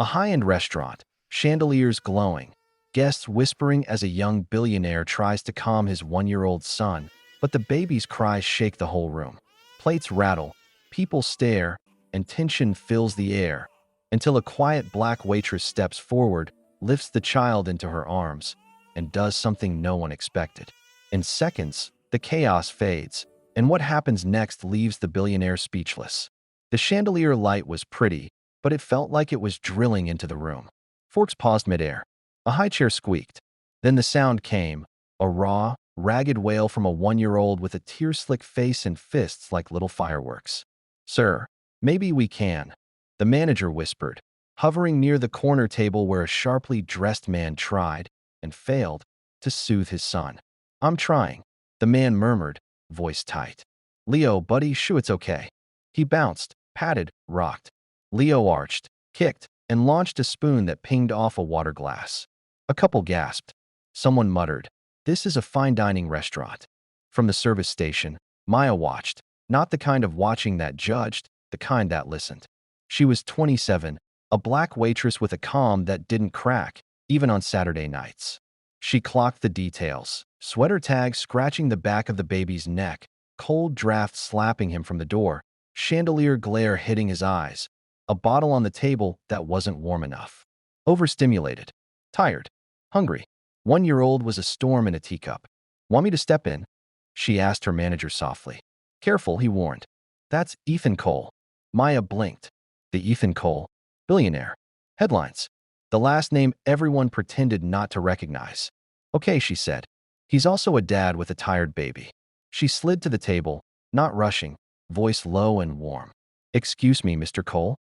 A high-end restaurant, chandeliers glowing, guests whispering as a young billionaire tries to calm his one-year-old son, but the baby's cries shake the whole room. Plates rattle, people stare, and tension fills the air, until a quiet black waitress steps forward, lifts the child into her arms, and does something no one expected. In seconds, the chaos fades, and what happens next leaves the billionaire speechless. The chandelier light was pretty, but it felt like it was drilling into the room. Forks paused midair. A high chair squeaked. Then the sound came, a raw, ragged wail from a one-year-old with a tear-slick face and fists like little fireworks. "Sir, maybe we can," the manager whispered, hovering near the corner table where a sharply dressed man tried, and failed, to soothe his son. "I'm trying," the man murmured, voice tight. "Leo, buddy, shoo, it's okay." He bounced, patted, rocked. Leo arched, kicked, and launched a spoon that pinged off a water glass. A couple gasped. Someone muttered, "This is a fine dining restaurant." From the service station, Maya watched, not the kind of watching that judged, the kind that listened. She was 27, a black waitress with a calm that didn't crack, even on Saturday nights. She clocked the details, sweater tag scratching the back of the baby's neck, cold draft slapping him from the door, chandelier glare hitting his eyes, a bottle on the table that wasn't warm enough. Overstimulated. Tired. Hungry. One-year-old was a storm in a teacup. "Want me to step in?" she asked her manager softly. "Careful," he warned. "That's Ethan Cole." Maya blinked. The Ethan Cole. Billionaire. Headlines. The last name everyone pretended not to recognize. "Okay," she said. "He's also a dad with a tired baby." She slid to the table, not rushing, voice low and warm. "Excuse me, Mr. Cole?"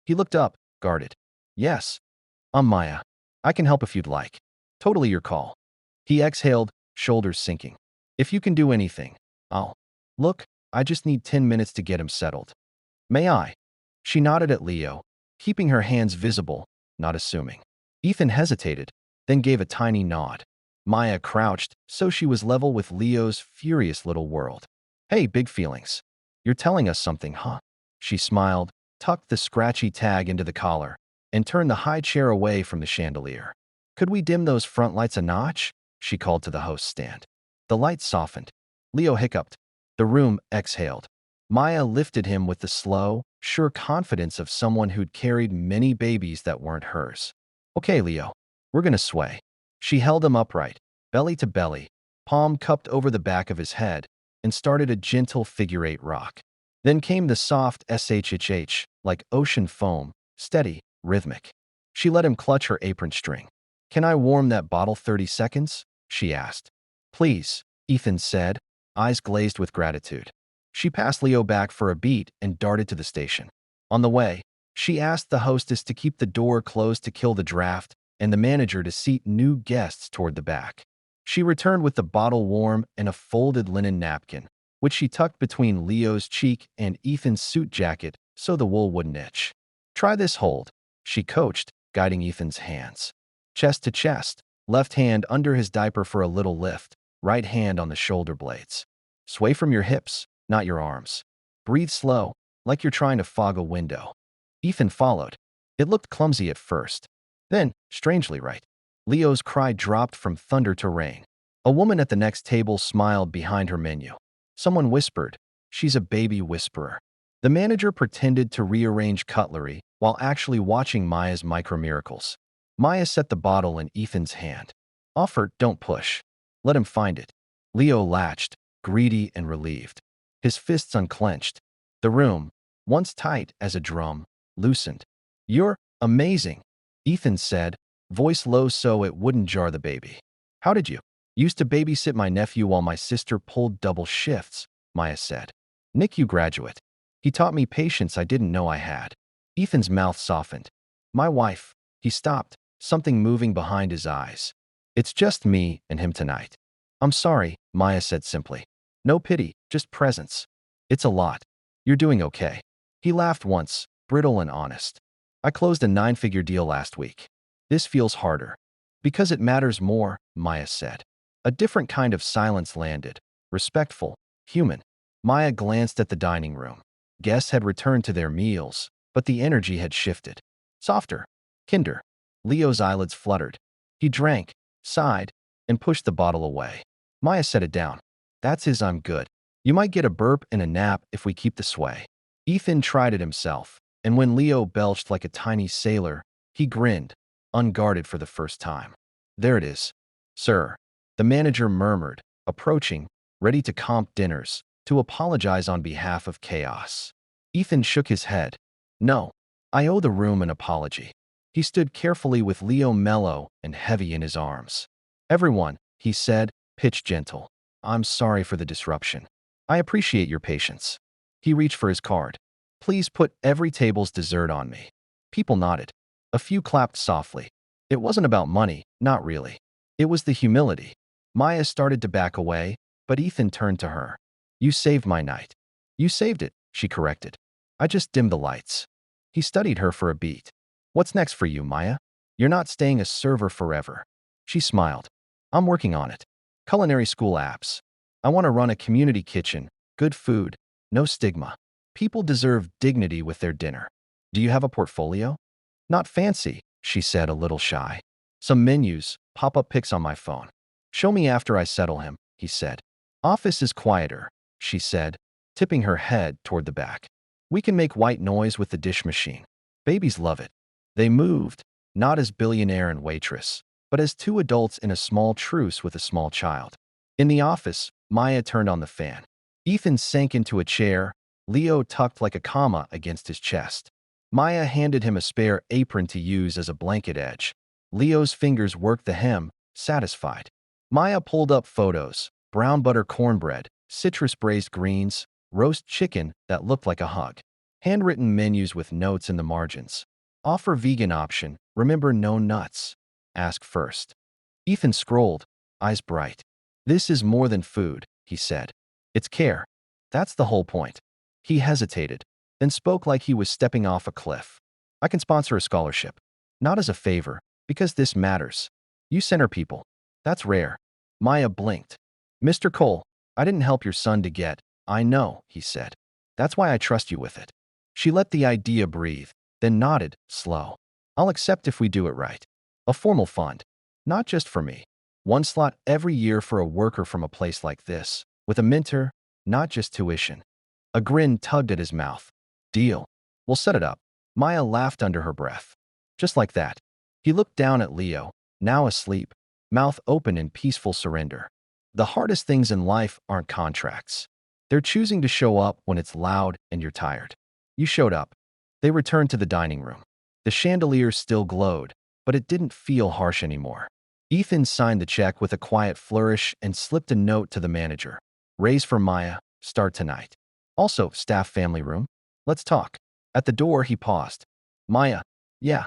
He looked up, guarded. "Yes. I'm Maya. I can help if you'd like." "Totally your call." He exhaled, shoulders sinking. "If you can do anything, I'll." "Look, I just need 10 minutes to get him settled." "May I?" She nodded at Leo, keeping her hands visible, not assuming. Ethan hesitated, then gave a tiny nod. Maya crouched, so she was level with Leo's furious little world. "Hey, big feelings. You're telling us something, huh?" She smiled, tucked the scratchy tag into the collar, and turned the high chair away from the chandelier. "Could we dim those front lights a notch?" she called to the host's stand. The lights softened. Leo hiccuped. The room exhaled. Maya lifted him with the slow, sure confidence of someone who'd carried many babies that weren't hers. "Okay, Leo, we're gonna sway." She held him upright, belly to belly, palm cupped over the back of his head, and started a gentle figure-8 rock. Then came the soft shhh, like ocean foam, steady, rhythmic. She let him clutch her apron string. "Can I warm that bottle 30 seconds?" she asked. "Please," Ethan said, eyes glazed with gratitude. She passed Leo back for a beat and darted to the station. On the way, she asked the hostess to keep the door closed to kill the draft and the manager to seat new guests toward the back. She returned with the bottle warm and a folded linen napkin, which she tucked between Leo's cheek and Ethan's suit jacket so the wool wouldn't itch. "Try this hold," she coached, guiding Ethan's hands. Chest to chest, left hand under his diaper for a little lift, right hand on the shoulder blades. "Sway from your hips, not your arms. Breathe slow, like you're trying to fog a window." Ethan followed. It looked clumsy at first. Then, strangely right. Leo's cry dropped from thunder to rain. A woman at the next table smiled behind her menu. Someone whispered, "She's a baby whisperer." The manager pretended to rearrange cutlery while actually watching Maya's micro-miracles. Maya set the bottle in Ethan's hand. "Offer, don't push. Let him find it." Leo latched, greedy and relieved. His fists unclenched. The room, once tight as a drum, loosened. "You're amazing," Ethan said, voice low so it wouldn't jar the baby. "How did you?" "Used to babysit my nephew while my sister pulled double shifts," Maya said. "NICU graduate. He taught me patience I didn't know I had." Ethan's mouth softened. "My wife." He stopped, something moving behind his eyes. "It's just me and him tonight." "I'm sorry," Maya said simply. "No pity, just presence." "It's a lot. You're doing okay." He laughed once, brittle and honest. "I closed a 9-figure deal last week. This feels harder." "Because it matters more," Maya said. A different kind of silence landed, respectful, human. Maya glanced at the dining room. Guests had returned to their meals, but the energy had shifted. Softer. Kinder. Leo's eyelids fluttered. He drank, sighed, and pushed the bottle away. Maya set it down. That's his I'm good. You might get a burp and a nap if we keep the sway. Ethan tried it himself, and when Leo belched like a tiny sailor, he grinned, unguarded for the first time. There it is. Sir. The manager murmured, approaching, ready to comp dinners, to apologize on behalf of chaos. Ethan shook his head. No, I owe the room an apology. He stood carefully with Leo mellow and heavy in his arms. Everyone, he said, pitch gentle. I'm sorry for the disruption. I appreciate your patience. He reached for his card. Please put every table's dessert on me. People nodded. A few clapped softly. It wasn't about money, not really. It was the humility. Maya started to back away, but Ethan turned to her. You saved my night. You saved it, she corrected. I just dimmed the lights. He studied her for a beat. What's next for you, Maya? You're not staying a server forever. She smiled. I'm working on it. Culinary school apps. I want to run a community kitchen, good food, no stigma. People deserve dignity with their dinner. Do you have a portfolio? Not fancy, she said, a little shy. Some menus, pop-up pics on my phone. Show me after I settle him, he said. Office is quieter, she said, tipping her head toward the back. We can make white noise with the dish machine. Babies love it. They moved, not as Billionaire and Waitress, but as two adults in a small truce with a small child. In the office, Maya turned on the fan. Ethan sank into a chair, Leo tucked like a comma against his chest. Maya handed him a spare apron to use as a blanket edge. Leo's fingers worked the hem, satisfied. Maya pulled up photos, brown butter cornbread, citrus braised greens, roast chicken that looked like a hug. Handwritten menus with notes in the margins. Offer vegan option, remember no nuts. Ask first. Ethan scrolled, eyes bright. This is more than food, he said. It's care. That's the whole point. He hesitated, then spoke like he was stepping off a cliff. I can sponsor a scholarship. Not as a favor, because this matters. You center people. That's rare. Maya blinked. Mr. Cole, I didn't help your son to get. I know, he said. That's why I trust you with it. She let the idea breathe, then nodded, slow. I'll accept if we do it right. A formal fund. Not just for me. One slot every year for a worker from a place like this, with a mentor, not just tuition. A grin tugged at his mouth. Deal. We'll set it up. Maya laughed under her breath. Just like that. He looked down at Leo, now asleep, mouth open in peaceful surrender. The hardest things in life aren't contracts. They're choosing to show up when it's loud and you're tired. You showed up. They returned to the dining room. The chandelier still glowed, but it didn't feel harsh anymore. Ethan signed the check with a quiet flourish and slipped a note to the manager. Raise for Maya, start tonight. Also, staff family room. Let's talk. At the door, he paused. Maya, yeah.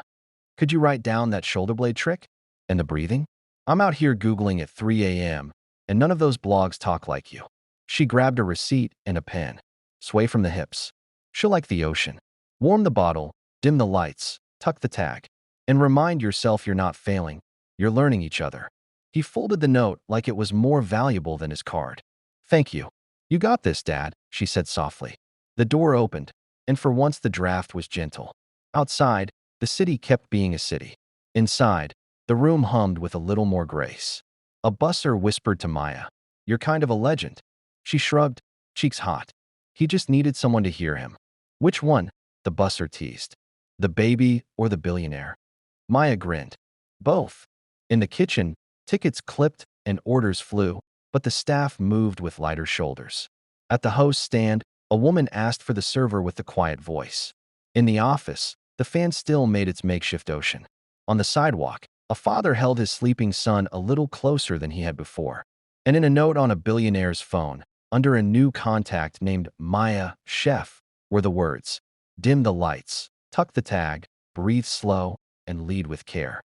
Could you write down that shoulder blade trick? And the breathing? I'm out here Googling at 3 a.m., and none of those blogs talk like you. She grabbed a receipt and a pen. Sway from the hips. She'll like the ocean. Warm the bottle, dim the lights, tuck the tag, and remind yourself you're not failing. You're learning each other. He folded the note like it was more valuable than his card. Thank you. You got this, Dad, she said softly. The door opened, and for once the draft was gentle. Outside, the city kept being a city. Inside, the room hummed with a little more grace. A busser whispered to Maya, You're kind of a legend. She shrugged, cheeks hot. He just needed someone to hear him. Which one? The busser teased. The baby or the billionaire? Maya grinned. Both. In the kitchen, tickets clipped and orders flew, but the staff moved with lighter shoulders. At the host stand, a woman asked for the server with the quiet voice. In the office, the fan still made its makeshift ocean. On the sidewalk, a father held his sleeping son a little closer than he had before. And in a note on a billionaire's phone, under a new contact named Maya Chef, were the words, Dim the lights, tuck the tag, breathe slow, and lead with care.